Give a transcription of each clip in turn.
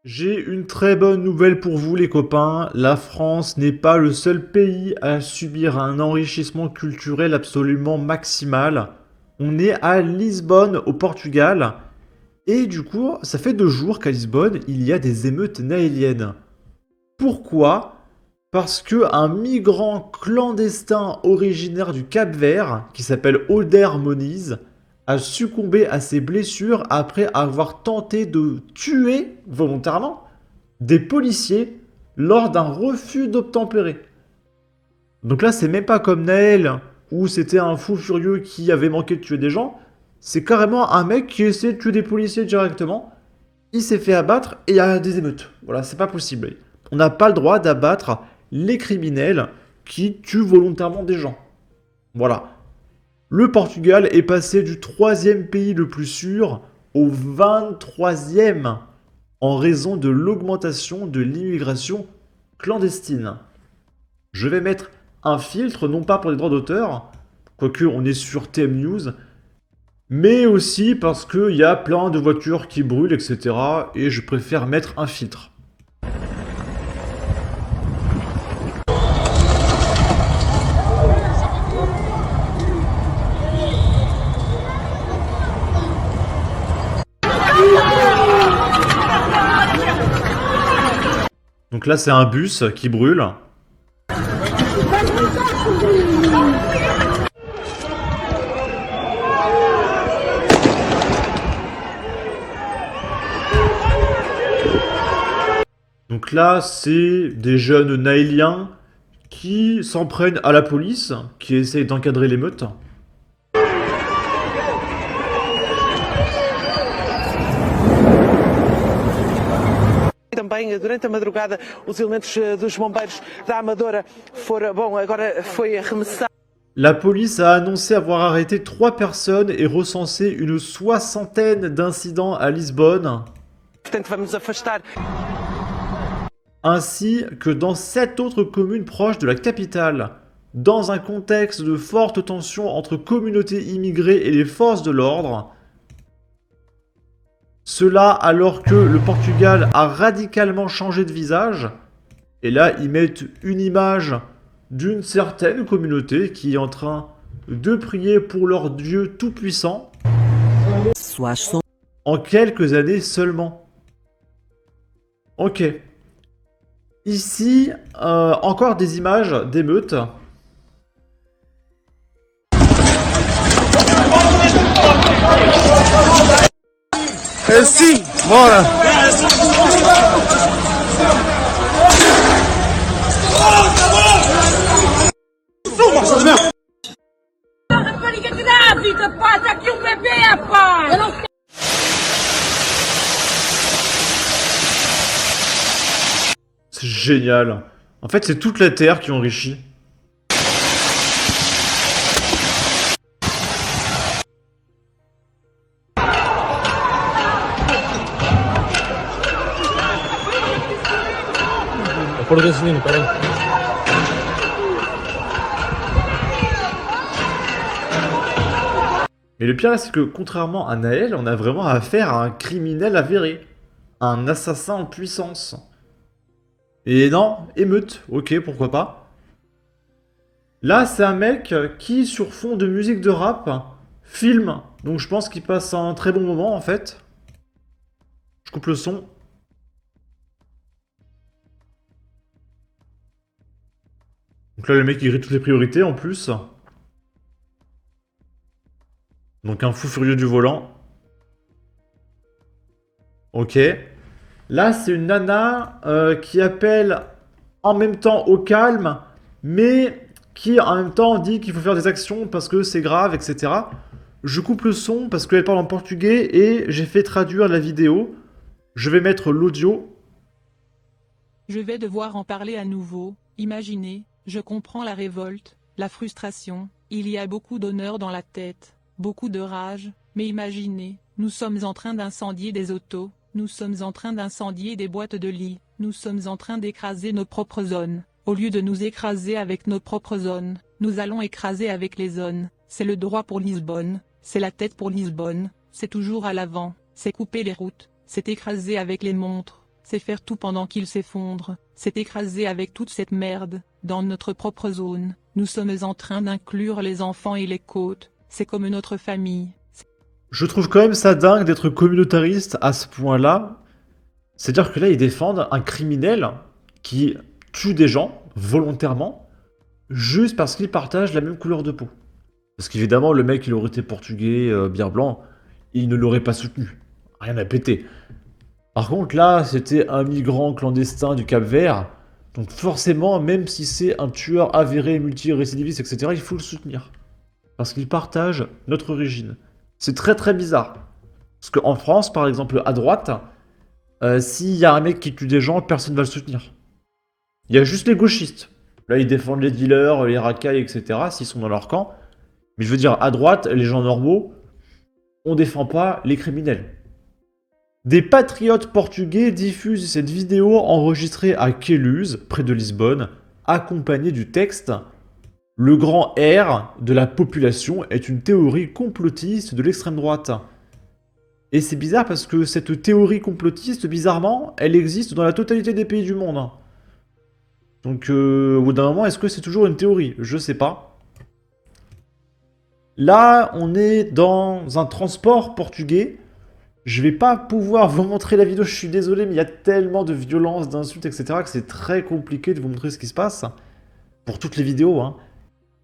J'ai une très bonne nouvelle pour vous les copains, la France n'est pas le seul pays à subir un enrichissement culturel absolument maximal. On est à Lisbonne au Portugal et du coup ça fait 2 jours qu'à Lisbonne il y a des émeutes naéliennes. Pourquoi? Parce que un migrant clandestin originaire du Cap-Vert, qui s'appelle Oder Moniz, a succombé à ses blessures après avoir tenté de tuer volontairement des policiers lors d'un refus d'obtempérer. Donc là, c'est même pas comme Naël, où c'était un fou furieux qui avait manqué de tuer des gens. C'est carrément un mec qui essaie de tuer des policiers directement. Il s'est fait abattre et il y a des émeutes. Voilà, c'est pas possible. On n'a pas le droit d'abattre les criminels qui tuent volontairement des gens. Voilà. Le Portugal est passé du troisième pays le plus sûr au 23e en raison de l'augmentation de l'immigration clandestine. Je vais mettre un filtre, non pas pour les droits d'auteur, quoique on est sur TM News, mais aussi parce qu'il y a plein de voitures qui brûlent, etc. Et je préfère mettre un filtre. Donc là, c'est un bus qui brûle. Donc là, c'est des jeunes naéliens qui s'en prennent à la police, qui essayent d'encadrer l'émeute. Também, durante a madrugada, os elementos dos bombeiros da Amadora foram, bom, agora foi arremessado. La police a annoncé avoir arrêté 3 personnes et recensé une soixantaine d'incidents à Lisbonne, Portanto, vamos afastar. ainsi que dans 7 autres communes proches de la capitale. Dans un contexte de forte tension entre communautés immigrées et les forces de l'ordre, cela alors que le Portugal a radicalement changé de visage, et là ils mettent une image d'une certaine communauté qui est en train de prier pour leur Dieu tout-puissant en quelques années seulement. Ok. Ici, encore des images d'émeutes. Sim, bora! Rapariga grávida, pá, tá aqui um bebê, pá! Eu não quero. C'est génial. En fait, c'est toute la Terre qui enrichit. Mais le pire, c'est que contrairement à Naël, on a vraiment affaire à un criminel avéré. Un assassin en puissance. Et non, émeute, ok, pourquoi pas. Là, c'est un mec qui, sur fond de musique de rap, filme. Donc je pense qu'il passe un très bon moment, en fait. Je coupe le son. Donc là, le mec, il grille toutes les priorités, en plus. Donc un fou furieux du volant. Ok. Là, c'est une nana qui appelle en même temps au calme, mais qui en même temps dit qu'il faut faire des actions parce que c'est grave, etc. Je coupe le son parce qu'elle parle en portugais et j'ai fait traduire la vidéo. Je vais mettre l'audio. Je vais devoir en parler à nouveau. Imaginez, je comprends la révolte, la frustration, il y a beaucoup d'honneur dans la tête, beaucoup de rage, mais imaginez, nous sommes en train d'incendier des autos, nous sommes en train d'incendier des boîtes de lit, nous sommes en train d'écraser nos propres zones. Au lieu de nous écraser avec nos propres zones, nous allons écraser avec les zones. C'est le droit pour Lisbonne, c'est la tête pour Lisbonne, c'est toujours à l'avant, c'est couper les routes, c'est écraser avec les montres, c'est faire tout pendant qu'il s'effondre, c'est écraser avec toute cette merde, dans notre propre zone, nous sommes en train d'inclure les enfants et les côtes, c'est comme notre famille. Je trouve quand même ça dingue d'être communautariste à ce point-là. C'est-à-dire que là, ils défendent un criminel qui tue des gens volontairement, juste parce qu'ils partagent la même couleur de peau. Parce qu'évidemment, le mec, il aurait été portugais, bien blanc, il ne l'aurait pas soutenu. Rien à péter. Par contre, là, c'était un migrant clandestin du Cap-Vert, donc forcément, même si c'est un tueur avéré, multirécidiviste, etc., il faut le soutenir. Parce qu'il partage notre origine. C'est très très bizarre. Parce qu'en France, par exemple, à droite, s'il y a un mec qui tue des gens, personne ne va le soutenir. Il y a juste les gauchistes. Là, ils défendent les dealers, les racailles, etc., s'ils sont dans leur camp. Mais je veux dire, à droite, les gens normaux, on défend pas les criminels. Des patriotes portugais diffusent cette vidéo enregistrée à Queluz, près de Lisbonne, accompagnée du texte « Le grand R de la population est une théorie complotiste de l'extrême droite ». Et c'est bizarre parce que cette théorie complotiste, bizarrement, elle existe dans la totalité des pays du monde. Donc au bout d'un moment, est-ce que c'est toujours une théorie? Je sais pas. Là, on est dans un transport portugais. Je vais pas pouvoir vous montrer la vidéo, je suis désolé, mais il y a tellement de violence, d'insultes, etc. que c'est très compliqué de vous montrer ce qui se passe. Pour toutes les vidéos, hein.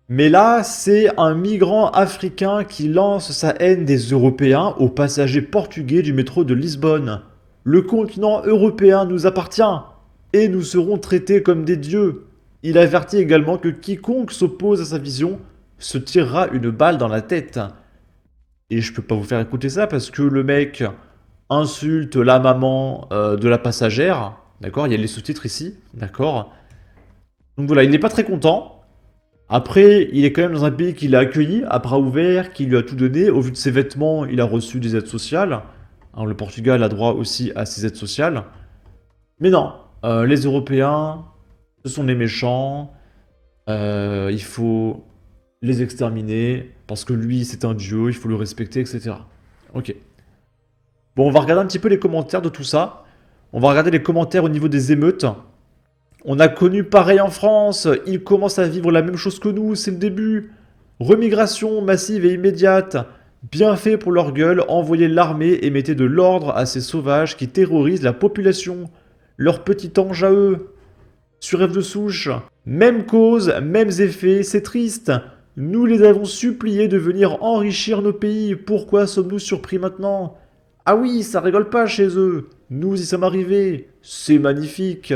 Mais là, c'est un migrant africain qui lance sa haine des Européens aux passagers portugais du métro de Lisbonne. Le continent européen nous appartient, et nous serons traités comme des dieux. Il avertit également que quiconque s'oppose à sa vision se tirera une balle dans la tête. Et je peux pas vous faire écouter ça parce que le mec insulte la maman de la passagère. D'accord, il y a les sous-titres ici. D'accord. Donc voilà, il n'est pas très content. Après, il est quand même dans un pays qui l'a accueilli à bras ouverts, qui lui a tout donné. Au vu de ses vêtements, il a reçu des aides sociales. Alors, le Portugal a droit aussi à ses aides sociales. Mais non, les Européens, ce sont des méchants. Il faut les exterminer, parce que lui, c'est un dieu, il faut le respecter, etc. Ok. Bon, on va regarder un petit peu les commentaires de tout ça. On va regarder les commentaires au niveau des émeutes. On a connu pareil en France, ils commencent à vivre la même chose que nous, c'est le début. Remigration massive et immédiate. Bien fait pour leur gueule, envoyez l'armée et mettez de l'ordre à ces sauvages qui terrorisent la population. Leur petit ange à eux. Sur rêve de souche. Même cause, mêmes effets, c'est triste. Nous les avons suppliés de venir enrichir nos pays, pourquoi sommes-nous surpris maintenant? Ah oui, ça rigole pas chez eux. Nous y sommes arrivés. C'est magnifique.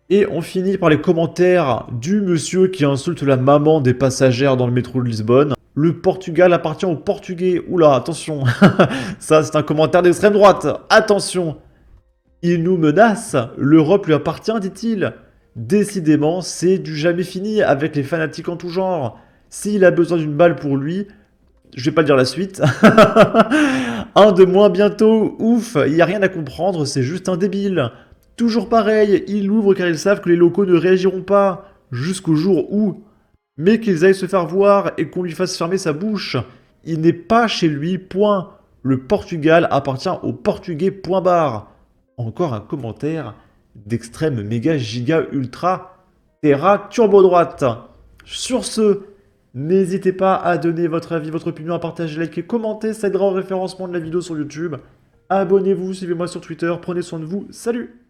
Et on finit par les commentaires du monsieur qui insulte la maman des passagères dans le métro de Lisbonne. Le Portugal appartient aux Portugais. Oula, attention. Ça, c'est un commentaire d'extrême droite. Attention. Il nous menace. L'Europe lui appartient, dit-il. Décidément, c'est du jamais fini avec les fanatiques en tout genre. S'il a besoin d'une balle pour lui, je vais pas dire la suite. Un de moins bientôt. Ouf, il n'y a rien à comprendre, c'est juste un débile. Toujours pareil, ils l'ouvrent car ils savent que les locaux ne réagiront pas, jusqu'au jour où. Mais qu'ils aillent se faire voir et qu'on lui fasse fermer sa bouche. Il n'est pas chez lui, point. Le Portugal appartient aux Portugais, point barre. Encore un commentaire d'extrême méga giga ultra terra turbo droite. Sur ce, n'hésitez pas à donner votre avis, votre opinion, à partager, liker, commenter, ça aidera au référencement de la vidéo sur YouTube. Abonnez-vous, suivez-moi sur Twitter, prenez soin de vous, salut!